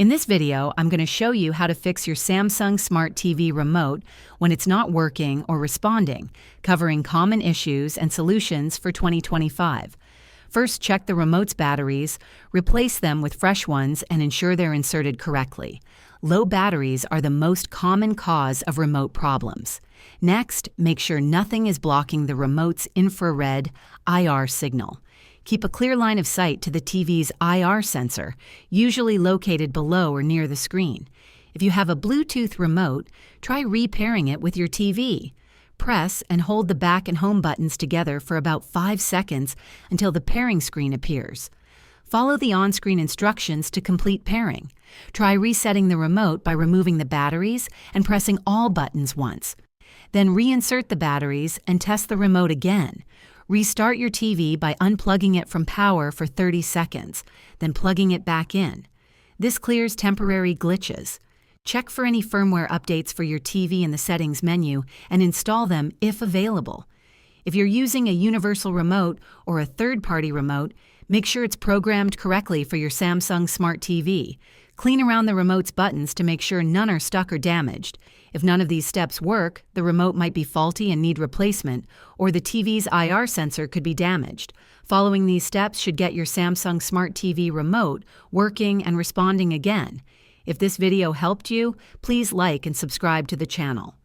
In this video, I'm going to show you how to fix your Samsung Smart TV remote when it's not working or responding, covering common issues and solutions for 2025. First, check the remote's batteries, replace them with fresh ones, and ensure they're inserted correctly. Low batteries are the most common cause of remote problems. Next, make sure nothing is blocking the remote's infrared IR signal. Keep a clear line of sight to the TV's IR sensor, usually located below or near the screen. If you have a Bluetooth remote, try repairing it with your TV. Press and hold the back and home buttons together for about 5 seconds until the pairing screen appears. Follow the on-screen instructions to complete pairing. Try resetting the remote by removing the batteries and pressing all buttons once. Then reinsert the batteries and test the remote again. Restart your TV by unplugging it from power for 30 seconds, then plugging it back in. This clears temporary glitches. Check for any firmware updates for your TV in the settings menu and install them if available. If you're using a universal remote or a third-party remote, make sure it's programmed correctly for your Samsung Smart TV. Clean around the remote's buttons to make sure none are stuck or damaged. If none of these steps work, the remote might be faulty and need replacement, or the TV's IR sensor could be damaged. Following these steps should get your Samsung Smart TV remote working and responding again. If this video helped you, please like and subscribe to the channel.